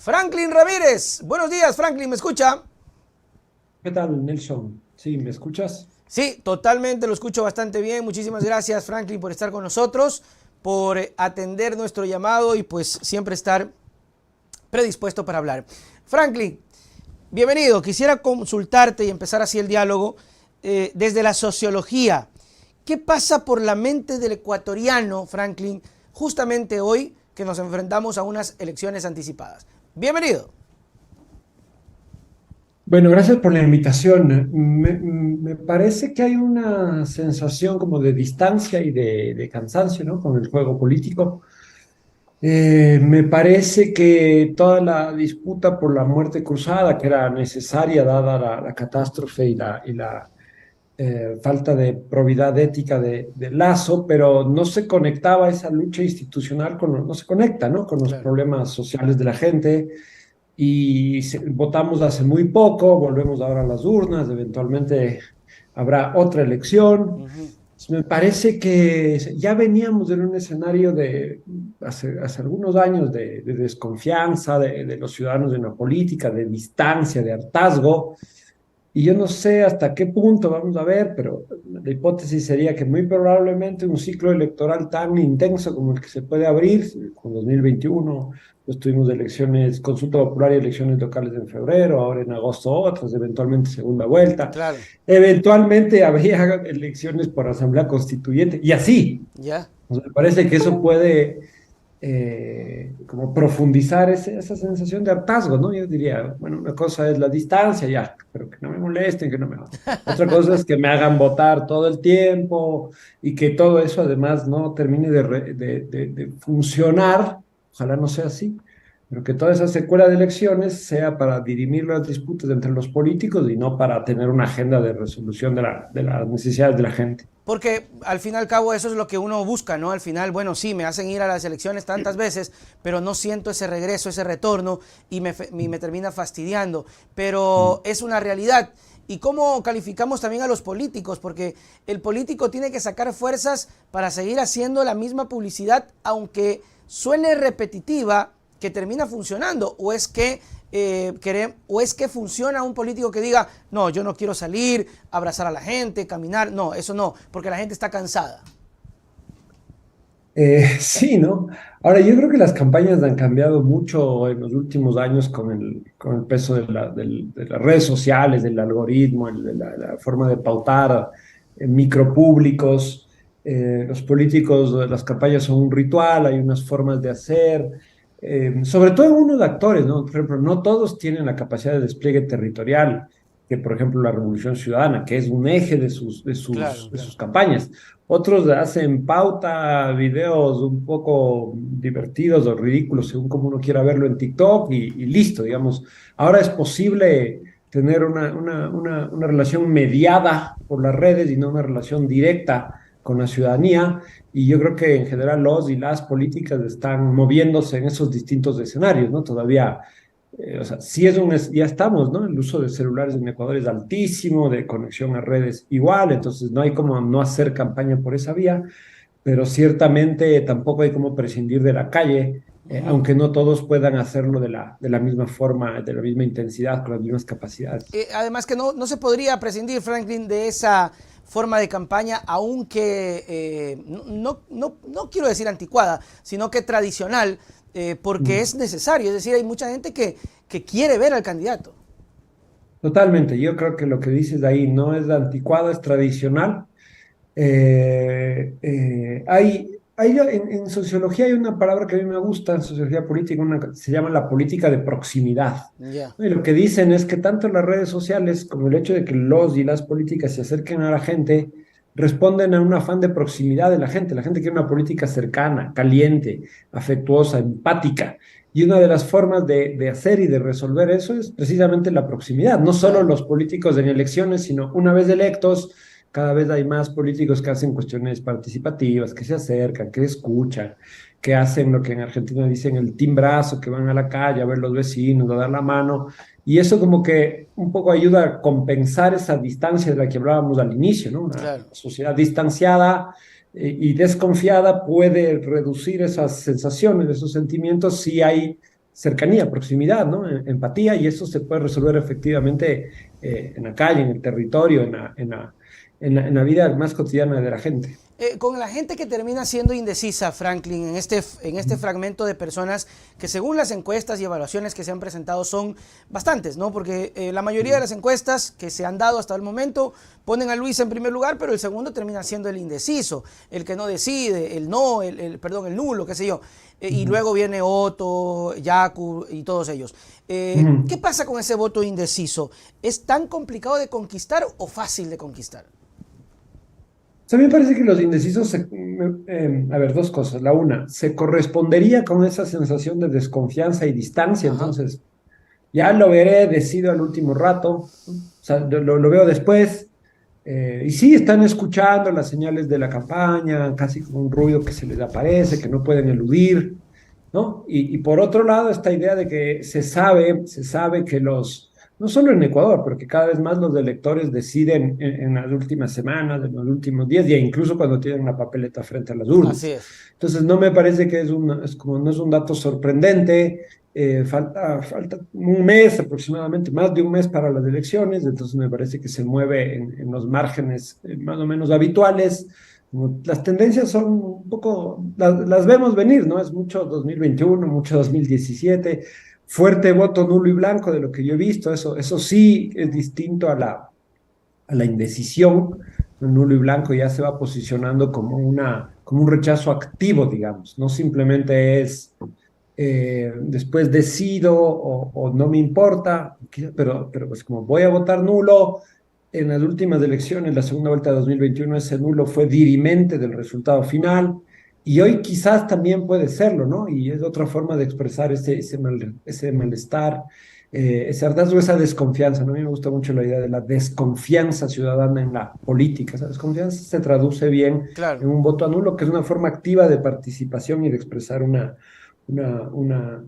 Franklin Ramírez. Buenos días, Franklin, ¿me escucha? ¿Qué tal, Nelson? Sí, ¿me escuchas? Sí, totalmente, lo escucho bastante bien. Muchísimas gracias, Franklin, por estar con nosotros, por atender nuestro llamado y pues siempre estar predispuesto para hablar. Franklin, bienvenido. Quisiera consultarte y empezar así el diálogo desde la sociología. ¿Qué pasa por la mente del ecuatoriano, Franklin, justamente hoy que nos enfrentamos a unas elecciones anticipadas? Bienvenido. Bueno, gracias por la invitación. Me parece que hay una sensación como de distancia y de cansancio, ¿no? Con el juego político. Me parece que toda la disputa por la muerte cruzada, que era necesaria dada la catástrofe y la falta de probidad ética de Lazo, pero no se conectaba esa lucha institucional no se conecta, ¿no? Con los Claro. problemas sociales de la gente. Votamos hace muy poco, volvemos ahora a las urnas, eventualmente habrá otra elección. Ujú. Me parece que ya veníamos en un escenario hace algunos años de desconfianza de los ciudadanos en la política, de distancia, de hartazgo. Y yo no sé hasta qué punto vamos a ver, pero la hipótesis sería que muy probablemente un ciclo electoral tan intenso como el que se puede abrir con 2021, pues tuvimos elecciones, consulta popular y elecciones locales en febrero, ahora en agosto otras, eventualmente segunda vuelta, Claro, eventualmente habría elecciones por asamblea constituyente y así. ya. O sea, me parece que eso puede como profundizar esa sensación de hartazgo, ¿no? Yo diría, bueno, una cosa es la distancia, ya, pero que no me molesten, que no me... Otra cosa es que me hagan votar todo el tiempo y que todo eso además no termine de funcionar, ojalá no sea así, pero que toda esa secuela de elecciones sea para dirimir las disputas entre los políticos y no para tener una agenda de resolución de las necesidades de la gente. Porque al fin y al cabo eso es lo que uno busca, ¿no? Al final, bueno, sí, me hacen ir a las elecciones tantas veces, pero no siento ese regreso, ese retorno y me termina fastidiando. Pero es una realidad. ¿Y cómo calificamos también a los políticos? Porque el político tiene que sacar fuerzas para seguir haciendo la misma publicidad, aunque suene repetitiva, que termina funcionando. ¿O es que funciona un político que diga, no, yo no quiero salir, abrazar a la gente, caminar? No, eso no, porque la gente está cansada. Sí, ¿no? Ahora, yo creo que las campañas han cambiado mucho en los últimos años con el peso de las redes sociales, del algoritmo, la forma de pautar micropúblicos. Los políticos, las campañas son un ritual, hay unas formas de hacer, sobre todo en unos actores, ¿no? Por ejemplo, no todos tienen la capacidad de despliegue territorial, que por ejemplo la Revolución Ciudadana, que es un eje de sus, de sus, Claro, de claro. sus campañas. Otros hacen pauta, videos un poco divertidos o ridículos, según como uno quiera verlo en TikTok y listo, digamos. Ahora es posible tener una relación mediada por las redes y no una relación directa con la ciudadanía. Y yo creo que en general los y las políticas están moviéndose en esos distintos escenarios, ¿no? Todavía o sea, sí ya estamos, ¿no? El uso de celulares en Ecuador es altísimo, de conexión a redes igual, entonces no hay como no hacer campaña por esa vía, pero ciertamente tampoco hay como prescindir de la calle, Ujú. aunque no todos puedan hacerlo de la misma forma, de la misma intensidad, con las mismas capacidades. Además que no se podría prescindir, Franklin, de esa forma de campaña, aunque no quiero decir anticuada, sino que tradicional, porque Mm. es necesario. Es decir, hay mucha gente que quiere ver al candidato. Totalmente, yo creo que lo que dices ahí no es anticuado, es tradicional. En sociología hay una palabra que a mí me gusta, en sociología política, se llama la política de proximidad. Ya. ¿No? Y lo que dicen es que tanto las redes sociales como el hecho de que los y las políticas se acerquen a la gente responden a un afán de proximidad de la gente. La gente quiere una política cercana, caliente, afectuosa, empática. Y una de las formas de hacer y de resolver eso es precisamente la proximidad. No solo Claro. los políticos en elecciones, sino una vez electos, cada vez hay más políticos que hacen cuestiones participativas, que se acercan, que escuchan, que hacen lo que en Argentina dicen el timbrazo, que van a la calle a ver los vecinos, a dar la mano. Y eso como que un poco ayuda a compensar esa distancia de la que hablábamos al inicio, ¿no? Una Claro. sociedad distanciada y desconfiada puede reducir esas sensaciones, esos sentimientos si hay cercanía, proximidad, ¿no? Empatía, y eso se puede resolver efectivamente en la calle, en el territorio, en la vida más cotidiana de la gente. Con la gente que termina siendo indecisa, Franklin, en este fragmento de personas que según las encuestas y evaluaciones que se han presentado son bastantes, ¿no? Porque la mayoría de las encuestas que se han dado hasta el momento ponen a Luis en primer lugar, pero el segundo termina siendo el indeciso, el que no decide, el no, perdón, el nulo, qué sé yo. Y luego viene Otto, Yacu y todos ellos. ¿Qué pasa con ese voto indeciso? ¿Es tan complicado de conquistar o fácil de conquistar? A mí me parece que los indecisos, a ver, dos cosas. La una, se correspondería con esa sensación de desconfianza y distancia, Ajá. entonces ya lo veré, decido al último rato, ¿no? O sea, lo veo después. Y sí, están escuchando las señales de la campaña, casi como un ruido que se les aparece, que no pueden eludir, ¿no? Y por otro lado, esta idea de que se sabe que no solo en Ecuador, pero que cada vez más los electores deciden en las últimas semanas, en los últimos días, y incluso cuando tienen una papeleta frente a las Así urnas. es. Entonces, no me parece que es como, no es un dato sorprendente. Falta un mes aproximadamente, más de un mes para las elecciones, entonces me parece que se mueve en los márgenes más o menos habituales. Las tendencias son un poco, las vemos venir, ¿no? Es mucho 2021, mucho 2017, fuerte voto nulo y blanco de lo que yo he visto, eso sí es distinto a la indecisión. El nulo y blanco ya se va posicionando como, como un rechazo activo, digamos, no simplemente es después decido o no me importa, pero pues como voy a votar nulo, en las últimas elecciones, la segunda vuelta de 2021, ese nulo fue dirimente del resultado final, y hoy quizás también puede serlo, ¿no? Y es otra forma de expresar ese malestar, ese hartazgo, esa desconfianza, ¿no? A mí me gusta mucho la idea de la desconfianza ciudadana en la política. Esa desconfianza se traduce bien Claro. en un voto nulo, que es una forma activa de participación y de expresar una, una,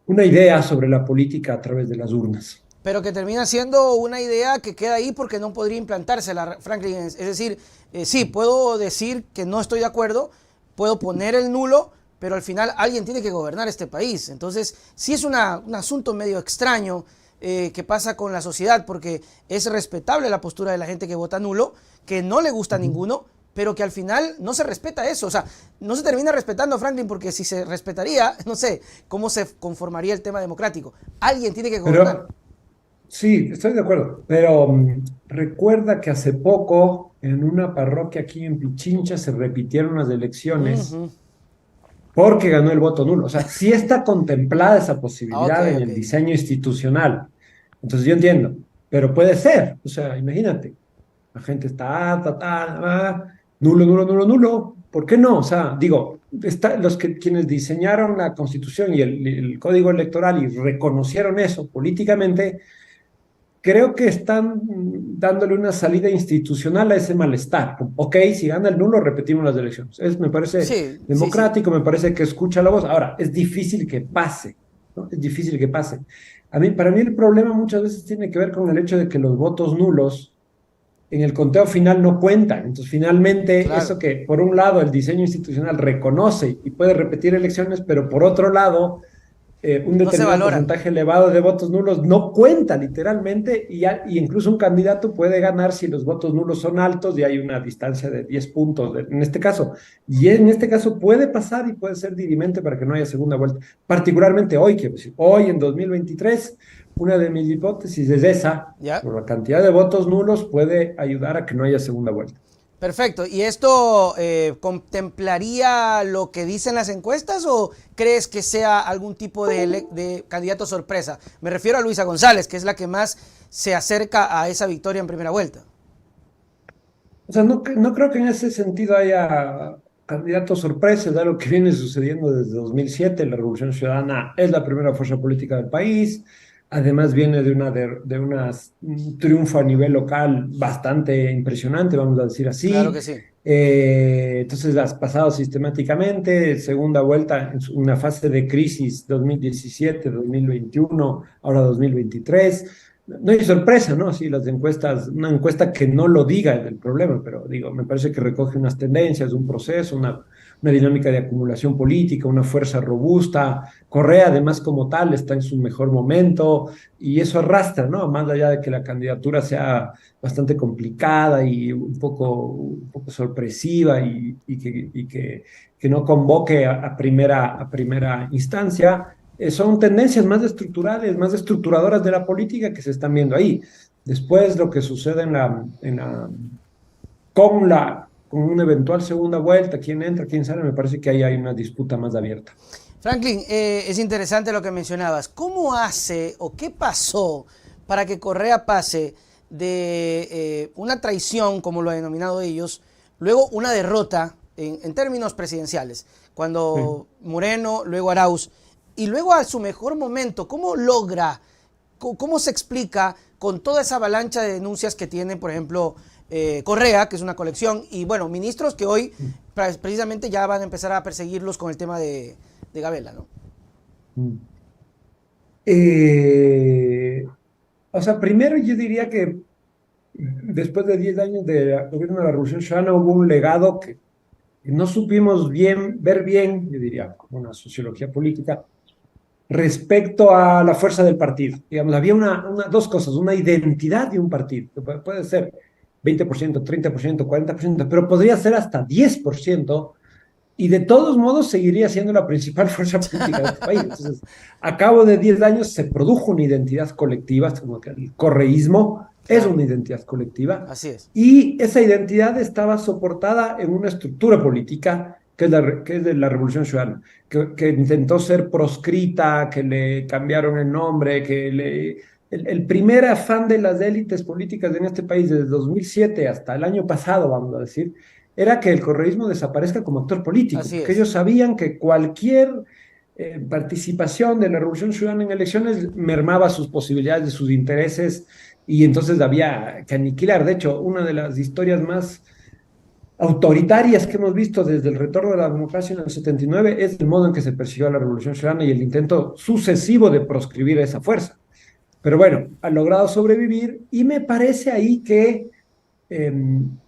una idea sobre la política a través de las urnas. Pero que termina siendo una idea que queda ahí porque no podría implantársela, Franklin. Es decir, sí, puedo decir que no estoy de acuerdo, puedo poner el nulo, pero al final alguien tiene que gobernar este país. Entonces, sí es un asunto medio extraño que pasa con la sociedad, porque es respetable la postura de la gente que vota nulo, que no le gusta a ninguno, pero que al final no se respeta eso. O sea, no se termina respetando, Franklin, porque si se respetaría, no sé cómo se conformaría el tema democrático. Alguien tiene que gobernar. Pero sí, estoy de acuerdo, pero recuerda que hace poco en una parroquia aquí en Pichincha se repitieron las elecciones Ujú. porque ganó el voto nulo. O sea, sí está contemplada esa Ok, posibilidad en ok. el diseño institucional. Entonces yo entiendo, pero puede ser. O sea, imagínate, la gente está, nulo, nulo, nulo, nulo. ¿Por qué no? O sea, digo, quienes diseñaron la Constitución y el Código Electoral y reconocieron eso políticamente, creo que están dándole una salida institucional a ese malestar. Ok, si gana el nulo, repetimos las elecciones. Me parece Sí, sí, sí. democrático, me parece que escucha la voz. Ahora, es difícil que pase, ¿no? Es difícil que pase. Para mí el problema muchas veces tiene que ver con el hecho de que los votos nulos en el conteo final no cuentan. Entonces, finalmente, Claro. eso que por un lado el diseño institucional reconoce y puede repetir elecciones, pero por otro lado un No se determinado valoran. porcentaje elevado de votos nulos no cuenta literalmente, y incluso un candidato puede ganar si los votos nulos son altos y hay una distancia de 10 puntos en este caso. Y en este caso puede pasar y puede ser dirimente para que no haya segunda vuelta. Particularmente hoy, quiero decir, hoy en 2023, una de mis hipótesis es esa: ¿Ya? por la cantidad de votos nulos puede ayudar a que no haya segunda vuelta. Perfecto. ¿Y esto contemplaría lo que dicen las encuestas o crees que sea algún tipo de candidato sorpresa? Me refiero a Luisa González, que es la que más se acerca a esa victoria en primera vuelta. O sea, no creo que en ese sentido haya candidatos sorpresas, de algo que viene sucediendo desde 2007. La Revolución Ciudadana es la primera fuerza política del país. Además, viene un triunfo a nivel local bastante impresionante, vamos a decir Claro así. que sí. Entonces, has pasado sistemáticamente, segunda vuelta en una fase de crisis 2017, 2021, ahora 2023. No hay sorpresa, ¿no? Sí, las encuestas, una encuesta que no lo diga es el problema, pero digo, me parece que recoge unas tendencias, un proceso, una dinámica de acumulación política, una fuerza robusta. Correa, además, como tal, está en su mejor momento y eso arrastra, ¿no? Más allá de que la candidatura sea bastante complicada y un poco sorpresiva que no convoque a primera instancia, son tendencias más estructurales, más estructuradoras de la política que se están viendo ahí. Después, lo que sucede con una eventual segunda vuelta, quién entra, quién sale, me parece que ahí hay una disputa más abierta. Franklin, es interesante lo que mencionabas. ¿Cómo hace o qué pasó para que Correa pase de una traición, como lo han denominado ellos, luego una derrota en términos presidenciales, cuando Sí. Moreno, luego Arauz, y luego a su mejor momento? ¿Cómo logra, cómo se explica con toda esa avalancha de denuncias que tiene, por ejemplo, Correa, que es una colección, y bueno, ministros que hoy precisamente ya van a empezar a perseguirlos con el tema de Gabela, ¿no? Mm. Eh, o sea, primero yo diría que después de 10 años de gobierno de la Revolución Ciudadana hubo un legado que no supimos ver bien, yo diría, como una sociología política, respecto a la fuerza del partido. Digamos, había dos cosas, una identidad de un partido, que puede ser 20%, 30%, 40%, pero podría ser hasta 10%, y de todos modos seguiría siendo la principal fuerza política de este país. Entonces, a cabo de 10 años se produjo una identidad colectiva, como que el correísmo es Claro, una identidad colectiva, así es. y esa identidad estaba soportada en una estructura política que es de la Revolución Ciudadana, que intentó ser proscrita, que le cambiaron el nombre, el primer afán de las élites políticas en este país desde 2007 hasta el año pasado, vamos a decir, era que el correísmo desaparezca como actor político, Así porque es. ellos sabían que cualquier participación de la Revolución Ciudadana en elecciones mermaba sus posibilidades, sus intereses, y entonces había que aniquilar. De hecho, una de las historias más autoritarias que hemos visto desde el retorno de la democracia en el 79 es el modo en que se persiguió a la Revolución Ciudadana y el intento sucesivo de proscribir a esa fuerza. Pero bueno, ha logrado sobrevivir y me parece ahí que eh,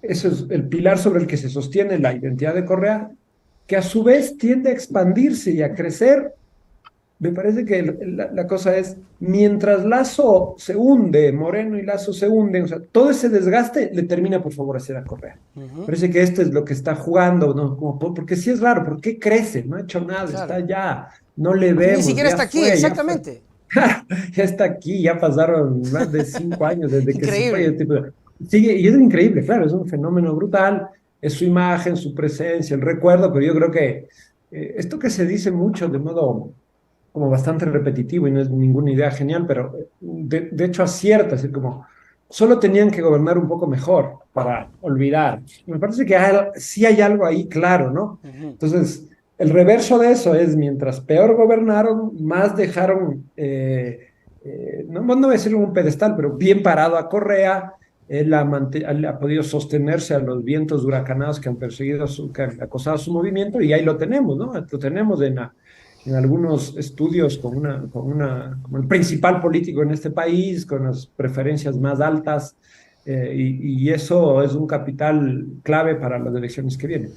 eso es el pilar sobre el que se sostiene la identidad de Correa, que a su vez tiende a expandirse y a crecer. Me parece que la cosa es, mientras Lazo se hunde, Moreno y Lazo se hunden, o sea, todo ese desgaste le termina por favorecer a Correa. Ujú. Parece que esto es lo que está jugando, ¿no? Porque sí es raro, ¿por qué crece? No ha hecho nada, está Claro. ya, no le Ni vemos, siquiera está aquí, ya fue. exactamente. Ya está aquí, ya pasaron más de 5 años desde que se fue. Increíble. Sigue, y es increíble, claro, es un fenómeno brutal, es su imagen, su presencia, el recuerdo, pero yo creo que esto que se dice mucho de modo como bastante repetitivo y no es ninguna idea genial, pero de hecho acierta, es decir, como solo tenían que gobernar un poco mejor para olvidar. Me parece que sí hay algo ahí claro, ¿no? Ujú. Entonces, el reverso de eso es, mientras peor gobernaron, más dejaron, no, no voy a decir un pedestal, pero bien parado a Correa. Él ha podido sostenerse a los vientos huracanados que han perseguido, que han acosado su movimiento, y ahí lo tenemos, ¿no? Lo tenemos en algunos estudios como el principal político en este país, con las preferencias más altas, y eso es un capital clave para las elecciones que vienen.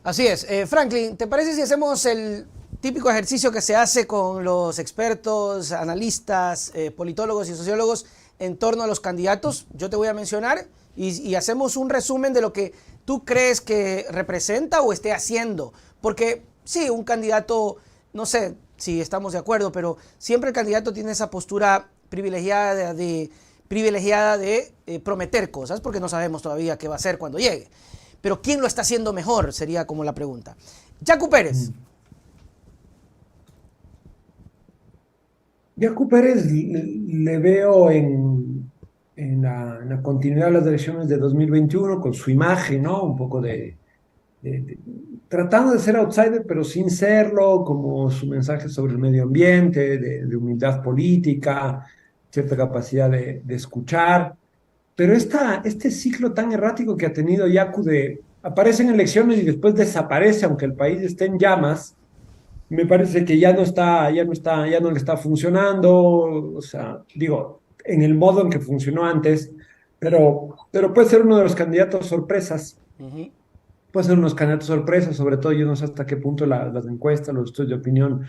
Así es. Franklin, ¿te parece si hacemos el típico ejercicio que se hace con los expertos, analistas, politólogos y sociólogos en torno a los candidatos? Yo te voy a mencionar y hacemos un resumen de lo que tú crees que representa o esté haciendo. Porque sí, un candidato, no sé si estamos de acuerdo, pero siempre el candidato tiene esa postura privilegiada de prometer cosas porque no sabemos todavía qué va a hacer cuando llegue. Pero ¿quién lo está haciendo mejor? Sería como la pregunta. Yacu Pérez. Mm. Yacu Pérez le veo en la continuidad de las elecciones de 2021 con su imagen, ¿no? Un poco de- de- tratando de ser outsider, pero sin serlo, como su mensaje sobre el medio ambiente, de humildad política, cierta capacidad de escuchar. Pero este ciclo tan errático que ha tenido Yacu de aparece en elecciones y después desaparece, aunque el país esté en llamas, me parece que ya no le está funcionando, o sea, digo, en el modo en que funcionó antes, pero puede ser uno de los candidatos sorpresas. Uh -huh. puede ser unos candidatos sorpresa, sobre todo yo no sé hasta qué punto las encuestas, los estudios de opinión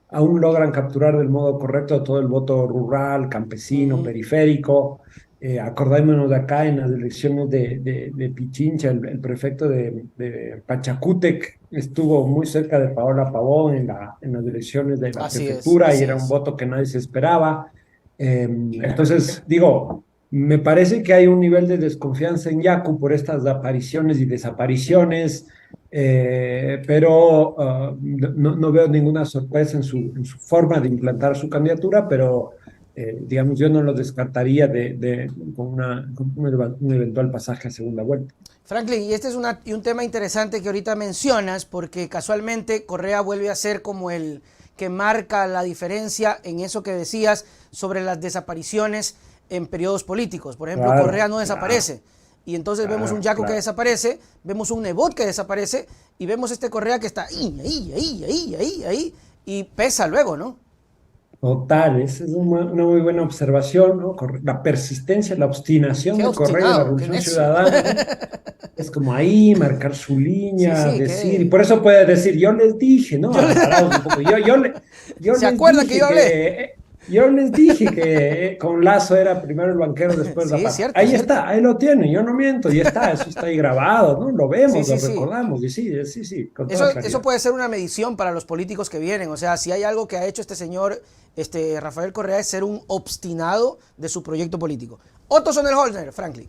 aún logran capturar del modo correcto a todo el voto rural, campesino, Ujú. periférico. Acordémonos de acá en las elecciones de Pichincha, el prefecto de Pachacútec estuvo muy cerca de Paola Pavón en las elecciones de la Así es, prefectura y así era un es. voto que nadie se esperaba. Entonces, digo, me parece que hay un nivel de desconfianza en Yacu por estas apariciones y desapariciones, pero no veo ninguna sorpresa en su forma de implantar su candidatura, pero digamos, yo no lo descartaría con un eventual pasaje a segunda vuelta. Franklin, y este es un tema interesante que ahorita mencionas, porque casualmente Correa vuelve a ser como el que marca la diferencia en eso que decías sobre las desapariciones en periodos políticos. Por ejemplo, Correa Claro, no claro, desaparece. Y entonces vemos un claro, Yacu que claro. desaparece, vemos un Nebot que desaparece, y vemos este Correa que está ahí, y pesa luego, ¿no? Total, esa es una muy buena observación, ¿no? La persistencia, la obstinación Qué de Correa y la obstinado, qué Revolución necio. Ciudadana, ¿no? Es como ahí marcar su Sí, línea, sí, decir, y que por eso puede decir, yo les dije, ¿no? yo le... Amparados un poco, yo ¿Se les acuerdan que yo dije hablé? que con Lazo era primero el banquero, después Sí, Zapata. cierto, Ahí cierto. está, ahí lo tiene, yo no miento, y está, eso está ahí grabado, ¿no? Lo Sí, vemos, lo sí, sí. recordamos, y sí, sí, sí, con toda Eso claridad. puede ser una medición para los políticos que vienen. O sea, si hay algo que ha hecho este señor, Rafael Correa, es ser un obstinado de su proyecto político. Otto Sonnenholzer, Franklin.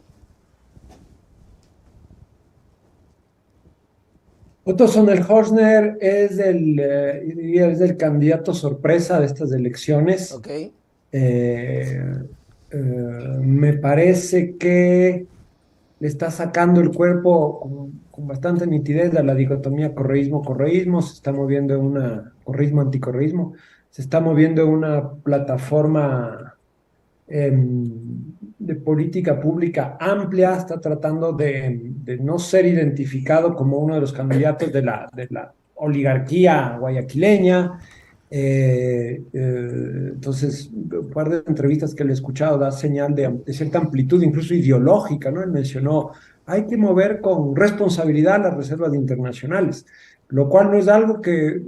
Otto Sonnenhorstner es el candidato sorpresa de estas elecciones. Ok. Eh, eh, Me parece que le está sacando el cuerpo con bastante nitidez a la dicotomía correísmo-correísmo, se está moviendo en una correísmo-anticorreísmo, se está moviendo en una plataforma de política pública amplia, está tratando de no ser identificado como uno de los candidatos de la oligarquía guayaquileña. Entonces, un par de entrevistas que le he escuchado da señal de cierta amplitud, incluso ideológica, ¿no? Él mencionó, hay que mover con responsabilidad las reservas internacionales, lo cual no es algo que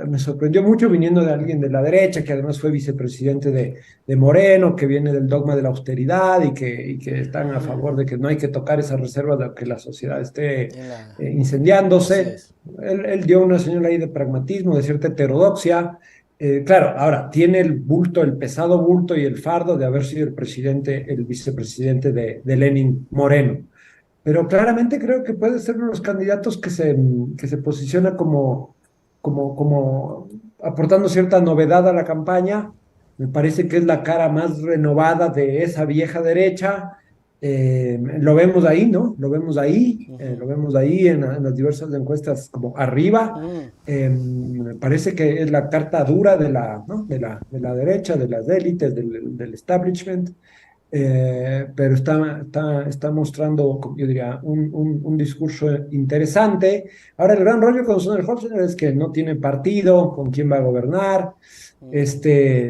me sorprendió mucho viniendo de alguien de la derecha, que además fue vicepresidente de Moreno, que viene del dogma de la austeridad y que están a favor de que no hay que tocar esas reservas de que la sociedad esté En la... Así incendiándose. es. Él dio una señal ahí de pragmatismo, de cierta heterodoxia. Claro, ahora tiene el bulto, el pesado bulto y el fardo de haber sido el vicepresidente de Lenin Moreno. Pero claramente creo que puede ser uno de los candidatos que se posiciona como aportando cierta novedad a la campaña. Me parece que es la cara más renovada de esa vieja derecha. Lo vemos ahí, ¿no? Lo vemos ahí en las diversas encuestas como arriba. Mm. Me parece que es la carta dura ¿no? de la derecha, de las élites, del establishment. Pero está mostrando, yo diría, un discurso interesante. Ahora, el gran rollo con Sonderhoff es que no tiene partido, con quién va a gobernar,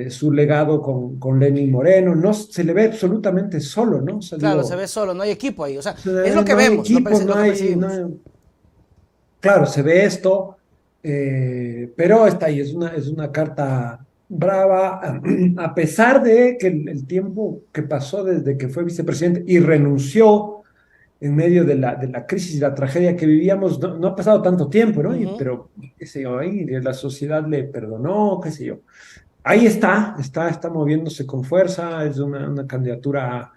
su legado con Lenin Moreno, no se le ve absolutamente solo, ¿no? O sea, Claro, se digo, ve solo, no hay equipo ahí. O sea, es lo que no hay vemos, equipo, lo que percibimos. claro, se ve esto, pero está ahí, es una carta brava, a pesar de que el tiempo que pasó desde que fue vicepresidente y renunció en medio de la crisis y la tragedia que vivíamos, no ha pasado tanto tiempo, ¿no? Ujú. Pero, qué sé yo, ahí la sociedad le perdonó, qué sé yo. Ahí está moviéndose con fuerza, es una candidatura,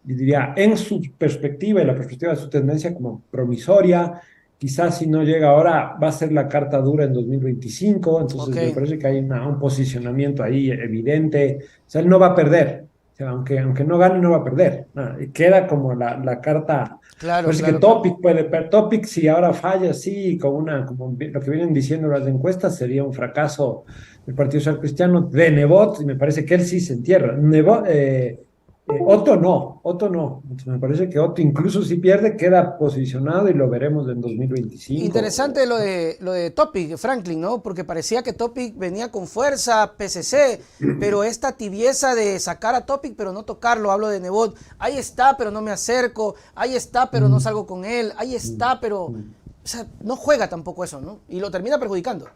yo diría, en su perspectiva y la perspectiva de su tendencia como promisoria. Quizás si no llega ahora, va a ser la carta dura en 2025, Ok. entonces me parece que hay un posicionamiento ahí evidente. O sea, él no va a perder, o sea, aunque no gane, no va a perder. Y queda como la carta. Claro, Parece que claro, claro. Topic puede perder. Topic, si ahora falla, sí, como lo que vienen diciendo las encuestas, sería un fracaso el Partido Social Cristiano de Nebot, y me parece que él sí se entierra. Otto no, Otto no. Entonces, me parece que Otto incluso si pierde, queda posicionado y lo veremos en 2025. Interesante lo de Topic, Franklin, ¿no? Porque parecía que Topic venía con fuerza, PCC, pero esta tibieza de sacar a Topic pero no tocarlo, hablo de Nebot, ahí está pero no me acerco, ahí está pero no salgo con él, ahí está pero O sea, no juega tampoco eso, ¿no? Y lo termina perjudicando.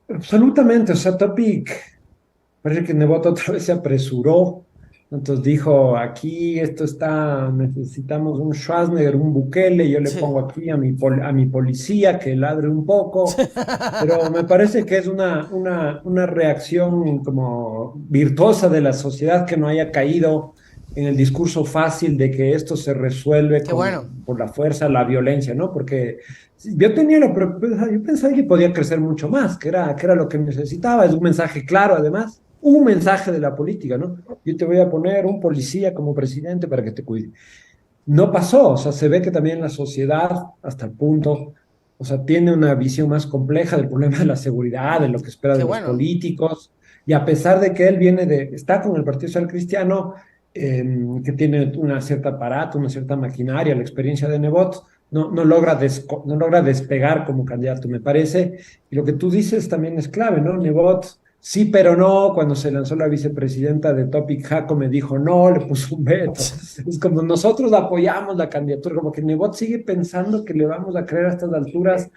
Absolutamente, o sea, Topic, parece que Nebot otra vez se apresuró, entonces dijo, aquí esto está, necesitamos un Schwarzenegger, un Bukele, yo le Sí. pongo aquí a mi policía que ladre un poco, pero me parece que es una reacción como virtuosa de la sociedad que no haya caído en el discurso fácil de que esto se resuelve Qué bueno. por la fuerza, la violencia, ¿no? Porque yo tenía yo pensaba que podía crecer mucho más, que era lo que necesitaba, es un mensaje claro además, un mensaje de la política, ¿no? Yo te voy a poner un policía como presidente para que te cuide. No pasó, o sea, se ve que también la sociedad, hasta el punto, o sea, tiene una visión más compleja del problema de la seguridad, de lo que espera Qué de los bueno. políticos, y a pesar de que él está con el Partido Social Cristiano, que tiene una cierta aparato, una cierta maquinaria, la experiencia de Nebot, no logra despegar como candidato, me parece, y lo que tú dices también es clave, ¿no? Nebot sí, pero no. Cuando se lanzó la vicepresidenta de Topic, Jaco me dijo no, le puso un veto. Es como nosotros apoyamos la candidatura, como que Nebot sigue pensando que le vamos a creer a estas alturas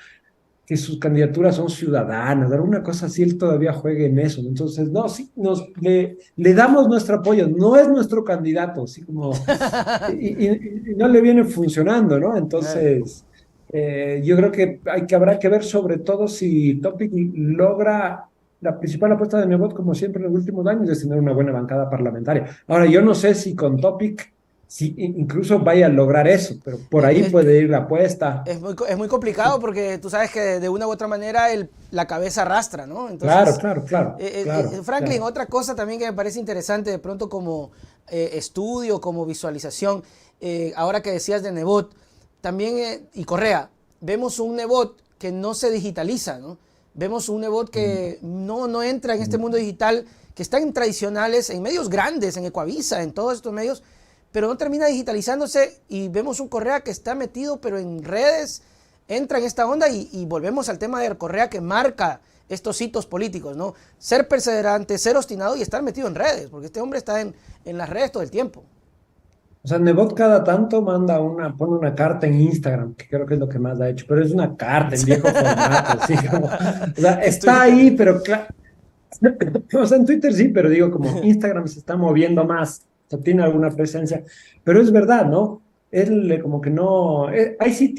que sus candidaturas son ciudadanas, alguna cosa así, él todavía juegue en eso. Entonces, no, sí, le damos nuestro apoyo, no es nuestro candidato, así como, y no le viene funcionando, ¿no? Claro. Entonces, yo creo que habrá que ver sobre todo si Topic logra la principal apuesta de Nebot, como siempre en los últimos años, es tener una buena bancada parlamentaria. Ahora, yo no sé si con Topic, si incluso vaya a lograr eso, pero por ahí Es, puede ir la apuesta. es muy complicado porque tú sabes que de una u otra manera la cabeza arrastra, ¿no? Claro, Entonces, claro, claro, claro, Franklin, claro. otra cosa también que me parece interesante de pronto como estudio, como visualización, ahora que decías de Nebot, también, y Correa, vemos un Nebot que no se digitaliza, ¿no? Vemos un Nebot que no entra en este mundo digital, que está en tradicionales, en medios grandes, en Ecuavisa, en todos estos medios, pero no termina digitalizándose y vemos un Correa que está metido pero en redes, entra en esta onda y volvemos al tema de Correa que marca estos hitos políticos, ¿no? Ser perseverante, ser obstinado y estar metido en redes, porque este hombre está en las redes todo el tiempo. O sea, Nebot cada tanto pone una carta en Instagram, que creo que es lo que más ha hecho, pero es una carta en viejo formato, así como, o sea, En está Twitter. ahí, pero claro, o sea, en Twitter sí, pero digo, como Instagram se está moviendo más, o sea, tiene alguna presencia, pero es verdad, ¿no? Él como que no, ahí sí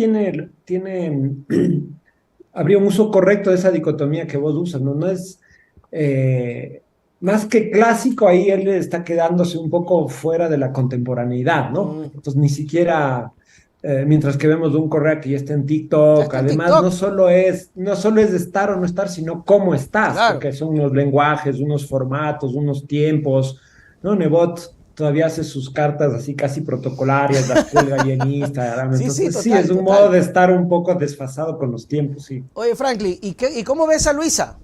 habría un uso correcto de esa dicotomía que vos usas, ¿no? No es, eh, más que clásico, ahí él está quedándose un poco fuera de la contemporaneidad, ¿no? Mm, Entonces, ni siquiera, mientras que vemos de un Correa que ya está en ya TikTok, está en además, TikTok, no solo es de estar o no estar, sino cómo estás, claro. porque son unos lenguajes, unos formatos, unos tiempos, ¿no? Nebot todavía hace sus cartas así casi protocolarias, las cuelga ahí en Instagram. Sí, sí, Entonces, sí, es total, un modo total. de estar un poco desfasado con los tiempos, sí. Oye, Franklin, ¿y cómo ves a Luisa?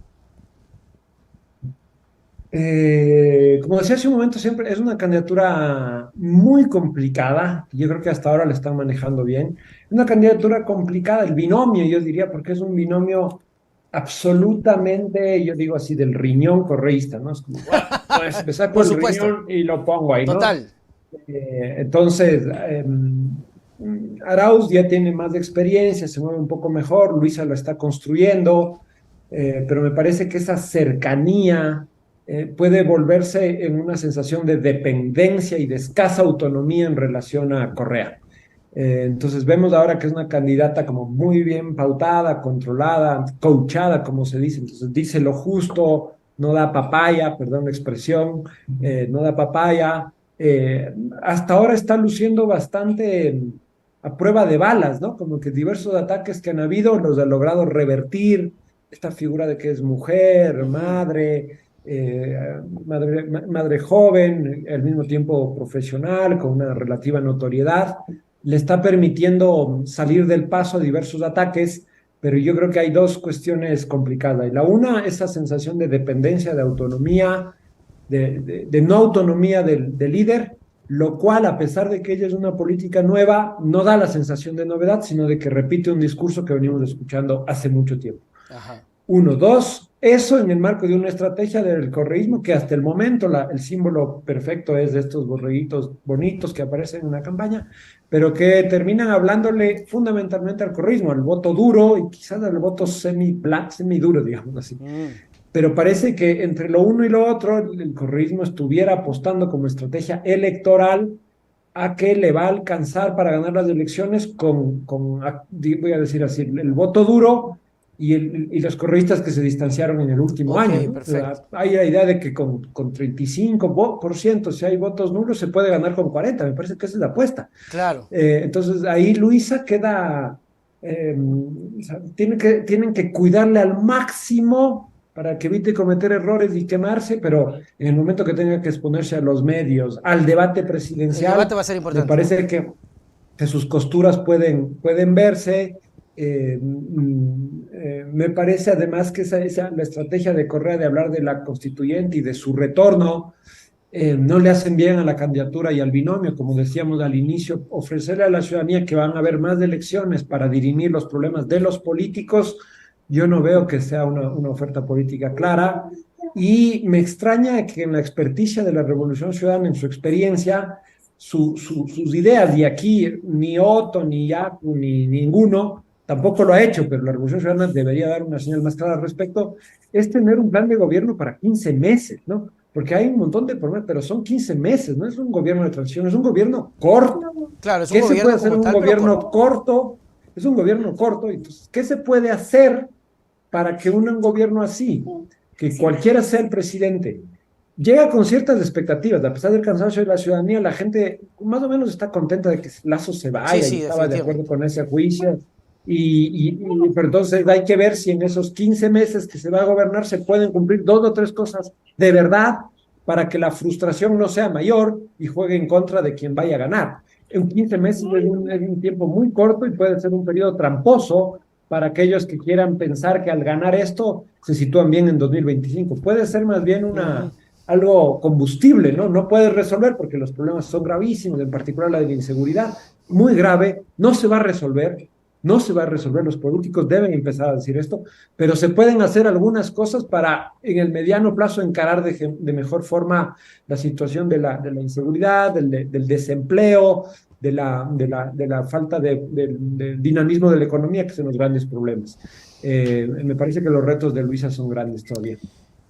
Como decía hace un momento, siempre es una candidatura muy complicada. Yo creo que hasta ahora la están manejando bien. Es una candidatura complicada, el binomio, yo diría, porque es un binomio absolutamente, yo digo así, del riñón correísta, ¿no? Es como, bueno, pues me saco Por el supuesto, riñón y lo pongo ahí, ¿no? total. Entonces, Arauz ya tiene más de experiencia, se mueve un poco mejor, Luisa lo está construyendo, pero me parece que esa cercanía puede volverse en una sensación de dependencia y de escasa autonomía en relación a Correa. Entonces vemos ahora que es una candidata como muy bien pautada, controlada, coachada, como se dice. Entonces dice lo justo, no da papaya, perdón la expresión, no da papaya. Hasta ahora está luciendo bastante a prueba de balas, ¿no? Como que diversos ataques que han habido los ha logrado revertir. Esta figura de que es mujer, Ujú. madre joven, al mismo tiempo profesional, con una relativa notoriedad, le está permitiendo salir del paso a diversos ataques, pero yo creo que hay dos cuestiones complicadas. Y la una, esa sensación de dependencia, de autonomía, de no autonomía del líder, lo cual, a pesar de que ella es una política nueva, no da la sensación de novedad, sino de que repite un discurso que venimos escuchando hace mucho tiempo. Ajá. Uno, dos. Eso en el marco de una estrategia del correísmo que hasta el momento el símbolo perfecto es de estos borreguitos bonitos que aparecen en una campaña, pero que terminan hablándole fundamentalmente al correísmo, al voto duro y quizás al voto semiduro, digamos así. Mm, Pero parece que entre lo uno y lo otro, el correísmo estuviera apostando como estrategia electoral a que le va a alcanzar para ganar las elecciones voy a decir así, el voto duro y los correístas que se distanciaron en el último ok, año, ¿no? O perfecto. sea, hay la idea de que con 35%, si hay votos nulos, se puede ganar con 40%. Me parece que esa es la apuesta. Claro. Entonces ahí Luisa queda, o sea, tienen que cuidarle al máximo para que evite cometer errores y quemarse, pero en el momento que tenga que exponerse a los medios, al debate El debate presidencial, va a ser me importante. parece que sus costuras pueden verse. Me parece además que la estrategia de Correa de hablar de la constituyente y de su retorno no le hacen bien a la candidatura y al binomio, como decíamos al inicio, ofrecerle a la ciudadanía que van a haber más elecciones para dirimir los problemas de los políticos, yo no veo que sea una oferta política clara y me extraña que en la experticia de la Revolución Ciudadana, en su experiencia, sus ideas, y aquí ni Otto, ni Yacu, ni ninguno, tampoco lo ha hecho, pero la Revolución Ciudadana debería dar una señal más clara al respecto, es tener un plan de gobierno para 15 meses, ¿no? Porque hay un montón de problemas, pero son 15 meses, no es un gobierno de transición, es un gobierno corto. Claro, es un ¿Qué se puede gobierno hacer como en un tal, pero gobierno corto. corto? Es un gobierno corto, entonces, ¿qué se puede hacer para que un gobierno así, que cualquiera sea el presidente, llega con ciertas expectativas, a pesar del cansancio de la ciudadanía, la gente más o menos está contenta de que Lazo se Sí, vaya y sí, estaba de acuerdo definitivamente. con ese juicio. Pero entonces hay que ver si en esos 15 meses que se va a gobernar se pueden cumplir dos o tres cosas de verdad para que la frustración no sea mayor y juegue en contra de quien vaya a ganar. En 15 meses es un tiempo muy corto y puede ser un periodo tramposo para aquellos que quieran pensar que al ganar esto se sitúan bien en 2025. Puede ser más bien Ujú. algo combustible, ¿no? No puedes resolver porque los problemas son gravísimos, en particular la de la inseguridad, muy grave, no se va a resolver, no se va a resolver, los políticos deben empezar a decir esto, pero se pueden hacer algunas cosas para en el mediano plazo encarar de mejor forma la situación de la inseguridad, del desempleo, de la falta de dinamismo de la economía, que son los grandes problemas. Me parece que los retos de Luisa son grandes todavía.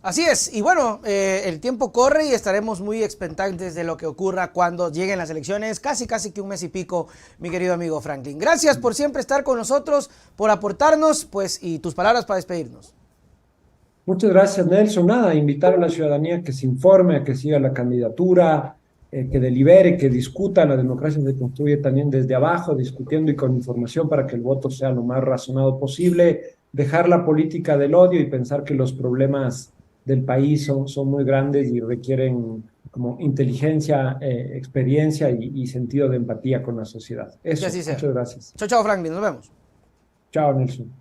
Así es, y bueno, el tiempo corre y estaremos muy expectantes de lo que ocurra cuando lleguen las elecciones, casi que un mes y pico, mi querido amigo Franklin. Gracias por siempre estar con nosotros, por aportarnos, pues, y tus palabras para despedirnos. Muchas gracias, Nelson. Nada, invitar a la ciudadanía que se informe, a que siga la candidatura, que delibere, que discuta. La democracia se construye también desde abajo, discutiendo y con información para que el voto sea lo más razonado posible. Dejar la política del odio y pensar que los problemas del país son muy grandes y requieren como inteligencia, experiencia y sentido de empatía con la sociedad. Que así Eso, sea. muchas gracias. Chao, chao, Franklin, nos vemos. Chao, Nelson.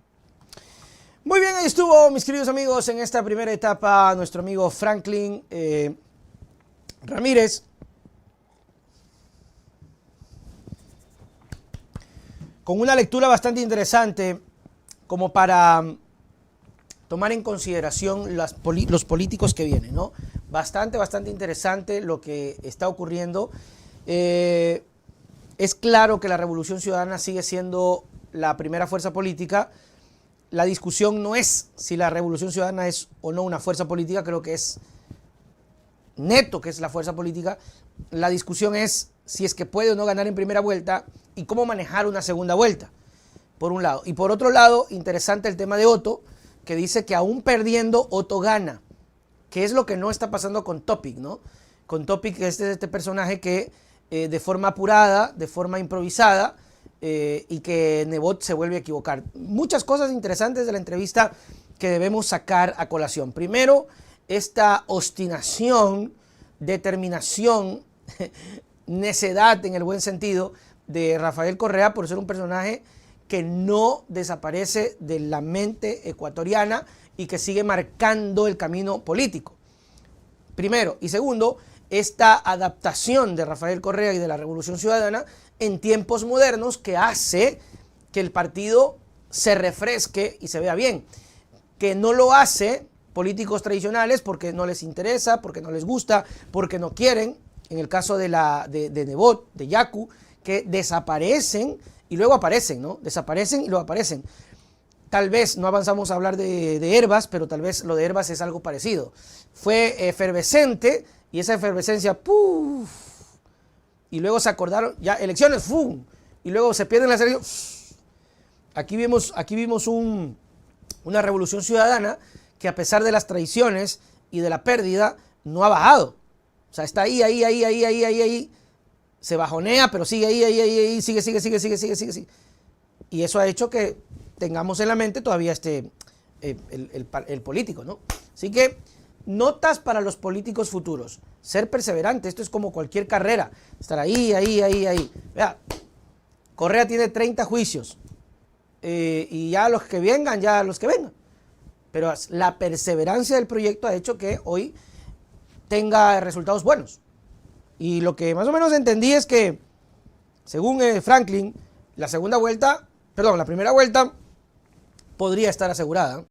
Muy bien, ahí estuvo, mis queridos amigos, en esta primera etapa, nuestro amigo Franklin Ramírez, con una lectura bastante interesante como para tomar en consideración los políticos que vienen, ¿no? Bastante interesante lo que está ocurriendo. Es claro que la Revolución Ciudadana sigue siendo la primera fuerza política. La discusión no es si la Revolución Ciudadana es o no una fuerza política, creo que es neto que es la fuerza política. La discusión es si es que puede o no ganar en primera vuelta y cómo manejar una segunda vuelta, por un lado. Y por otro lado, interesante el tema de Otto, que dice que aún perdiendo, Otto gana, que es lo que no está pasando con Topic, ¿no? Con Topic es este personaje que de forma apurada, de forma improvisada, y que Nebot se vuelve a equivocar. Muchas cosas interesantes de la entrevista que debemos sacar a colación. Primero, esta obstinación, determinación, necedad en el buen sentido de Rafael Correa por ser un personaje que no desaparece de la mente ecuatoriana y que sigue marcando el camino político. Primero. Y segundo, esta adaptación de Rafael Correa y de la Revolución Ciudadana en tiempos modernos que hace que el partido se refresque y se vea bien. Que no lo hace políticos tradicionales porque no les interesa, porque no les gusta, porque no quieren. En el caso de Nebot, de Yacu, que desaparecen y luego aparecen, ¿no? Desaparecen y luego aparecen. Tal vez no avanzamos a hablar de Herbas, pero tal vez lo de Herbas es algo parecido. Fue efervescente y esa efervescencia, ¡puf! Y luego se acordaron, ya elecciones, ¡fum! Y luego se pierden las elecciones. Aquí vimos una revolución ciudadana que a pesar de las traiciones y de la pérdida, no ha bajado. O sea, está ahí. Se bajonea, pero sigue ahí, sigue. Y eso ha hecho que tengamos en la mente todavía el político, ¿no? Así que, notas para los políticos futuros. Ser perseverante, esto es como cualquier carrera. Estar ahí. Vea, Correa tiene 30 juicios. Y ya los que vengan. Pero la perseverancia del proyecto ha hecho que hoy tenga resultados buenos. Y lo que más o menos entendí es que, según Franklin, la primera vuelta podría estar asegurada.